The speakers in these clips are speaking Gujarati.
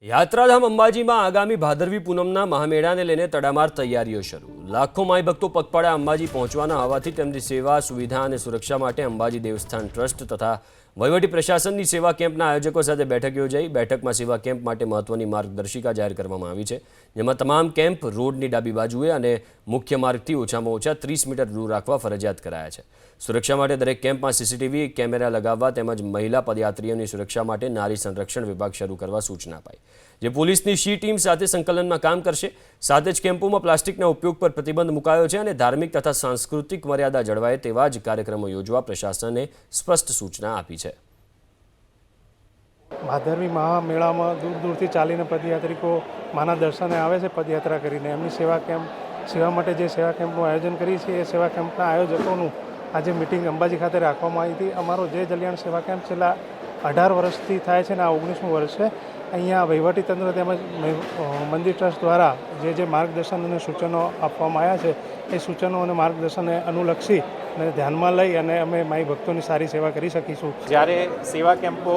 યાત્રાધામ અંબાજીમાં આગામી ભાદરવી પૂનમના મહામેળાને લઈને તડામાર તૈયારીઓ શરૂ. લાખો માઈ ભક્તો પગપાળા અંબાજી પહોંચવાના હોવાથી તેમની સેવા, સુવિધા અને સુરક્ષા માટે અંબાજી દેવસ્થાન ટ્રસ્ટ તથા વહીવટી પ્રશાસનની સેવા કેમ્પના આયોજકો સાથે બેઠક યોજાઈ. બેઠકમાં સેવા કેમ્પ માટે મહત્વની માર્ગદર્શિકા જાહેર કરવામાં આવી છે, જેમાં તમામ કેમ્પ રોડની ડાબી બાજુએ અને મુખ્ય માર્ગથી ઓછામાં ઓછા 30 મીટર દૂર રાખવા ફરજિયાત કરાયા છે. સુરક્ષા માટે દરેક કેમ્પમાં સીસીટીવી કેમેરા લગાવવા તેમજ મહિલા પદયાત્રીઓની સુરક્ષા માટે નારી સંરક્ષણ વિભાગ શરૂ કરવા સૂચના અપાઈ, જે પોલીસની શી ટીમ સાથે સંકલનમાં કામ કરશે. સાથે જ કેમ્પોમાં પ્લાસ્ટિકના ઉપયોગ પર પ્રતિબંધ મુકાયો છે અને ધાર્મિક તથા સાંસ્કૃતિક મર્યાદા જળવાય તેવા જ કાર્યક્રમો યોજવા પ્રશાસને સ્પષ્ટ સૂચના આપી છે. ભાદરવી મહામેળામાં દૂર દૂરથી ચાલીને પદયાત્રિકો માના દર્શને આવે છે. પદયાત્રા કરીને એમની સેવા માટે જે સેવા કેમ્પનું આયોજન કરી છે, એ સેવા કેમ્પના આયોજકોનું આજે મિટિંગ અંબાજી ખાતે રાખવામાં આવી હતી. અમારો જય જલિયાણ સેવા કેમ્પ છેલ્લા 18 વર્ષથી થાય છે અને આ 19મું વર્ષ છે. અહીંયા વહીવટીતંત્ર તેમજ મંદિર ટ્રસ્ટ દ્વારા જે માર્ગદર્શન અને સૂચનો આપવામાં આવ્યા છે, એ સૂચનો અને માર્ગદર્શનને અનુલક્ષી અને ધ્યાનમાં લઈ અને અમે માઈ ભક્તોની સારી સેવા કરી શકીશું. જ્યારે સેવા કેમ્પો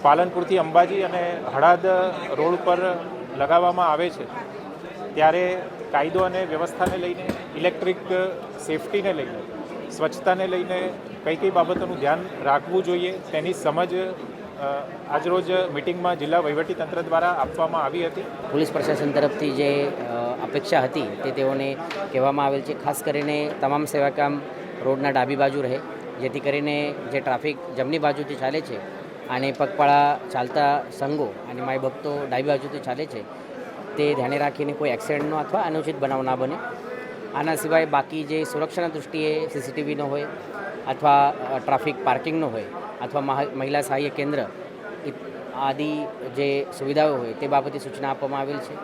પાલનપુરથી અંબાજી અને હળાદ રોડ પર લગાવવામાં આવે છે, ત્યારે કાયદો અને વ્યવસ્થાને લઈને, ઇલેક્ટ્રિક સેફટીને લઈને, સ્વચ્છતાને લઈને કઈ કઈ બાબતોનું ધ્યાન રાખવું જોઈએ તેની સમજ આજરોજ મિટિંગમાં જિલ્લા વહીવટીતંત્ર દ્વારા આપવામાં આવી હતી. પોલીસ પ્રશાસન તરફથી જે અપેક્ષા હતી તે તેઓને કહેવામાં આવેલ છે. ખાસ કરીને તમામ સેવા કામ રોડના ડાબી બાજુ રહે, જેથી કરીને જે ટ્રાફિક જમણી બાજુથી ચાલે છે અને પગપાળા ચાલતા સંઘો અને માઈ ભક્તો ડાબી બાજુથી ચાલે છે, તે ધ્યાને રાખીને કોઈ એક્સિડન્ટનો અથવા અનુચિત બનાવ ના બને. આના સિવાય બાકી જે સુરક્ષાના દૃષ્ટિએ સીસીટીવીનો હોય અથવા ટ્રાફિક પાર્કિંગનો હોય અથવા મહિલા સહાયક કેન્દ્ર આદિ જે સુવિધાઓ હોય તે બાબતે સૂચના આપવામાં આવેલ છે.